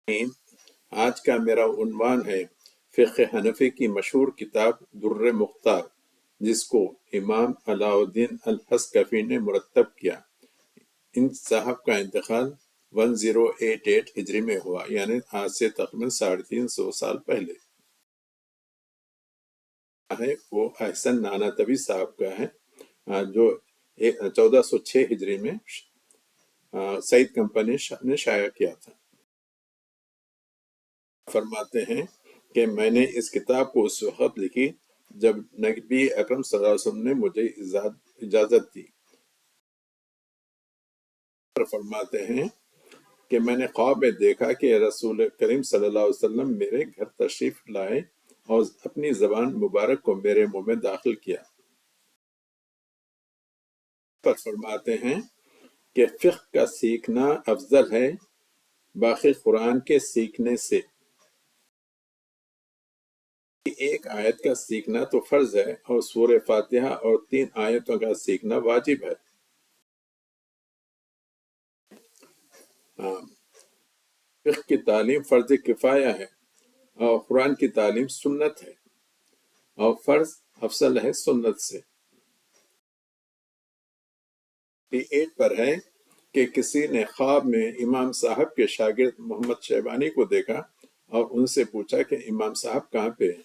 تین۔ آج کا میرا عنوان ہے فقہ حنفی کی مشہور کتاب در مختار، جس کو امام علاء الدین الحصکفی نے مرتب کیا۔ ان صاحب کا انتقال 1088 ہجری میں ہوا، یعنی آج سے تقریباً 350 سال پہلے ہے۔ وہ احسن نانوتوی صاحب کا ہے، جو 1406 ہجری میں سعید کمپنی نے شائع کیا تھا۔ فرماتے ہیں کہ میں نے اس کتاب کو اس وقت لکھی جب نبی اکرم صلی اللہ علیہ وسلم نے مجھے اجازت دی۔ فرماتے ہیں کہ میں نے خواب میں دیکھا کہ رسول کریم صلی اللہ علیہ وسلم میرے گھر تشریف لائے اور اپنی زبان مبارک کو میرے منہ میں داخل کیا۔ فرماتے ہیں کہ فقہ کا سیکھنا افضل ہے باقی قرآن کے سیکھنے سے۔ ایک آیت کا سیکھنا تو فرض ہے اور سورہ فاتحہ اور 3 آیتوں کا سیکھنا واجب ہے۔ فقہ کی تعلیم فرض کفایہ ہے اور قرآن کی تعلیم سنت ہے، اور فرض افضل ہے سنت سے۔ 8 پر ہے کہ کسی نے خواب میں امام صاحب کے شاگرد محمد شیبانی کو دیکھا اور ان سے پوچھا کہ امام صاحب کہاں پہ ہیں،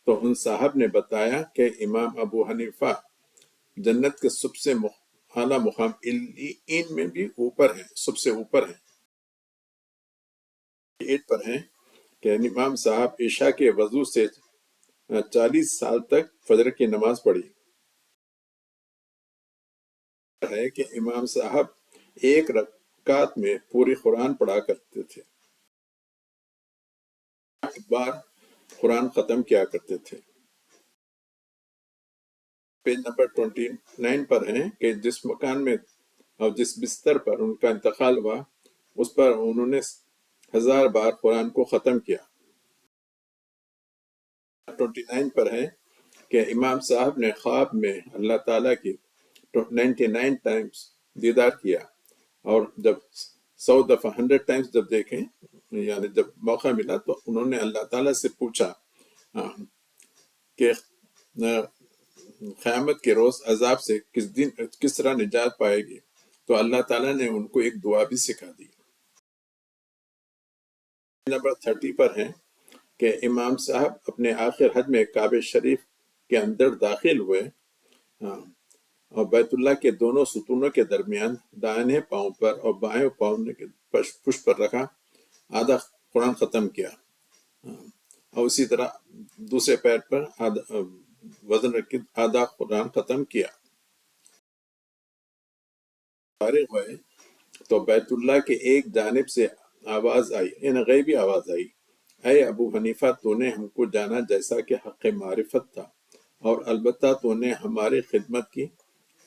تو ان صاحب نے بتایا کہ امام ابو حنیفہ جنت کے سب سے اعلیٰ مقام ان میں بھی اوپر ہیں، سب سے اوپر ہیں۔ 8 پر ہیں کہ امام صاحب عشاء کے وضو سے 40 سال تک فجر کی نماز پڑھی ہے کہ امام صاحب ایک رکعت میں پوری قرآن پڑھا کرتے تھے، 8 بار قرآن ختم کیا کرتے تھے۔ پیج نمبر 29 پر ہیں کہ جس مکان میں اور جس بستر پر ان کا انتقال ہوا اس پر انہوں نے 1000 بار قرآن کو ختم کیا۔ 29 پر ہے کہ امام صاحب نے خواب میں اللہ تعالیٰ کی 99 ٹائمز دیدار کیا، اور جب 100 دفعہ 100 ٹائمز جب دیکھیں، یعنی جب موقع ملا تو انہوں نے اللہ تعالیٰ سے پوچھا کہ قیامت کے روز عذاب سے کس طرح نجات پائے گی، تو اللہ تعالیٰ نے ان کو ایک دعا بھی سکھا دی۔ نمبر 30 پر ہے کہ امام صاحب اپنے آخر حج میں کعبہ شریف کے اندر داخل ہوئے اور بیت اللہ کے دونوں ستونوں کے درمیان دائیں پاؤں پر اور بائیں پاؤں کے پشت پر رکھا آدھا قرآن ختم کیا، اور اسی طرح دوسرے پیر پر وزن رکھ کے آدھا قرآن ختم کیا۔ فارغ ہوئے تو بیت اللہ کے ایک جانب سے آواز آئی، یعنی غیبی آواز آئی، اے ابو حنیفہ تو نے ہم کو جانا جیسا کہ حق معرفت تھا، اور البتہ تو نے ہماری خدمت کی،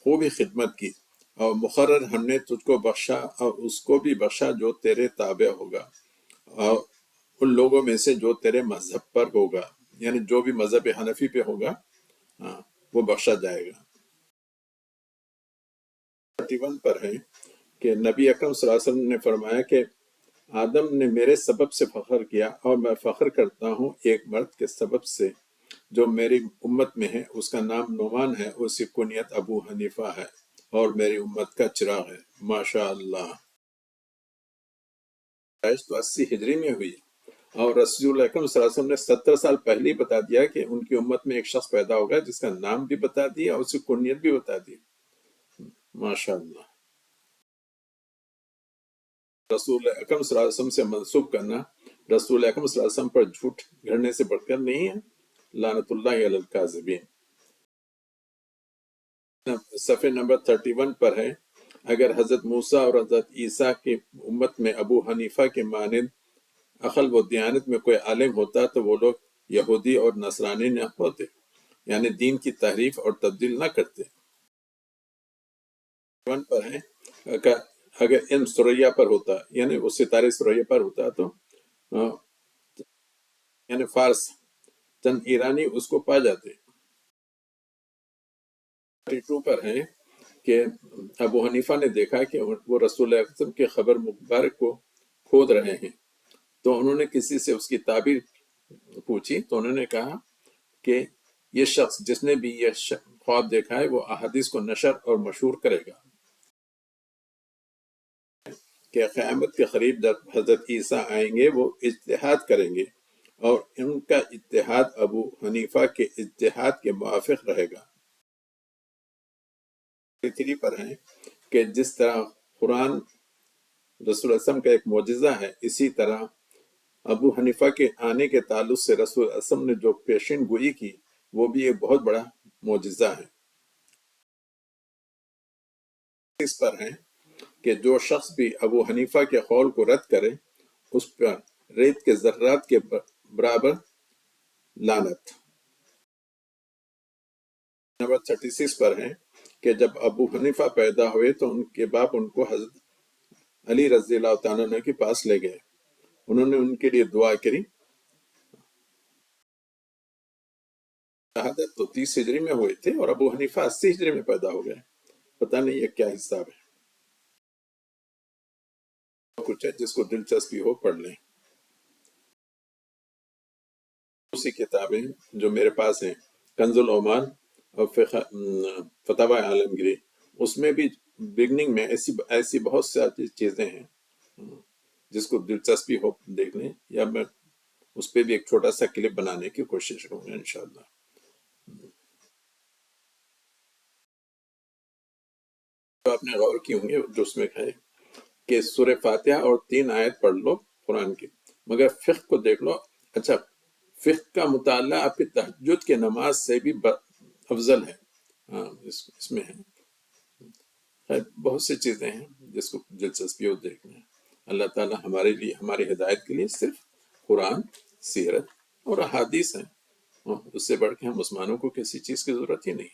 خوبی خدمت کی، اور مقرر ہم نے تجھ کو بخشا اور اس کو بھی بخشا جو تیرے تابع ہوگا، اور ان لوگوں میں سے جو تیرے مذہب پر ہوگا، یعنی جو بھی مذہب حنفی پہ ہوگا وہ بخشا جائے گا۔ 31 پر ہے کہ نبی اکرم صلی اللہ علیہ وسلم نے فرمایا کہ آدم نے میرے سبب سے فخر کیا اور میں فخر کرتا ہوں ایک مرد کے سبب سے جو میری امت میں ہے، اس کا نام نعمان ہے، اس کی کنیت ابو حنیفہ ہے اور میری امت کا چراغ ہے۔ ماشاء اللہ۔ تو 80 ہجری میں ہوئی، اور رسول اکرم صلی اللہ علیہ وسلم نے 70 سال پہلے ہی بتا دیا کہ ان کی امت میں ایک شخص پیدا ہوگا جس کا نام بھی بتا دیا اور اس کی کنیت بھی بتا دی۔ ماشاء اللہ۔ رسول اکرم صلی اللہ علیہ وسلم سے منسوب کرنا رسول اکرم صلی اللہ علیہ وسلم پر جھوٹ گھڑنے سے بڑھ کر نہیں ہے۔ لعنت اللہ علی الکاذبین۔ صفحہ نمبر 31 پر ہے، اگر حضرت موسیٰ اور حضرت عیسیٰ کی امت میں ابو حنیفہ کے مانند عقل و دیانت میں کوئی عالم ہوتا تو وہ لوگ یہودی اور نصرانی نہ ہوتے، یعنی دین کی تحریف اور تبدیل نہ کرتے۔ پر ہے اگر علم سریا پر ہوتا، یعنی وہ ستارے سریا پر ہوتا تو یعنی فارس چند ایرانی اس کو پا جاتے۔ 32 پر ہے کہ ابو حنیفہ نے دیکھا کہ وہ رسول اکرم کے خبر مبارک کو کھود رہے ہیں، تو انہوں نے کسی سے اس کی تعبیر پوچھی تو انہوں نے کہا کہ یہ شخص جس نے بھی یہ خواب دیکھا ہے وہ احادیث کو نشر اور مشہور کرے گا کہ قیامت کے قریب جب حضرت عیسیٰ آئیں گے وہ اجتہاد کریں گے اور ان کا اجتہاد ابو حنیفہ کے اجتہاد کے موافق رہے گا 3 پر ہیں کہ جس طرح قرآن رسول اعظم کا ایک معجزہ ہے اسی طرح ابو حنیفہ کے آنے کے تعلق سے رسول اعظم نے جو پیشین گوئی کی وہ بھی ایک بہت بڑا معجزہ ہے اس پر ہیں کہ جو شخص بھی ابو حنیفہ کے قول کو رد کرے اس پر ریت کے ذرات کے برابر لعنت نمبر 36 پر ہیں کہ جب ابو حنیفہ پیدا ہوئے تو ان کے باپ ان کو حضرت علی رضی اللہ تعالیٰ عنہ کے پاس لے گئے انہوں نے ان کے لیے دعا کری شہادت تو 30 ہجری میں ہوئے تھے اور ابو حنیفہ 80 ہجری میں پیدا ہو گئے پتہ نہیں یہ کیا حساب ہے کچھ ہے جس کو دلچسپی ہو پڑھ لیں اسی کتابیں جو میرے پاس ہیں کنز العمال اور فتاوی عالمگیری اس میں بھی بگننگ میں ایسی بہت ساری چیزیں ہیں جس کو دلچسپی ہو دیکھ لیں یا میں اس پہ بھی ایک چھوٹا سا کلپ بنانے کی کوشش کروں گا انشاءاللہ تو آپ نے غور کی ہوں گے جو اس میں ہے کہ سورہ فاتحہ اور 3 آیت پڑھ لو قرآن کی مگر فقہ کو دیکھ لو اچھا فقہ کا مطالعہ آپ کی تہجد کے نماز سے بھی افضل ہے ہاں اس میں ہے بہت سی چیزیں ہیں جس کو دلچسپی ہو دیکھنا ہے اللہ تعالیٰ ہمارے لیے ہماری ہدایت کے لیے صرف قرآن سیرت اور احادیث ہیں اس سے بڑھ کے ہم مسلمانوں کو کسی چیز کی ضرورت ہی نہیں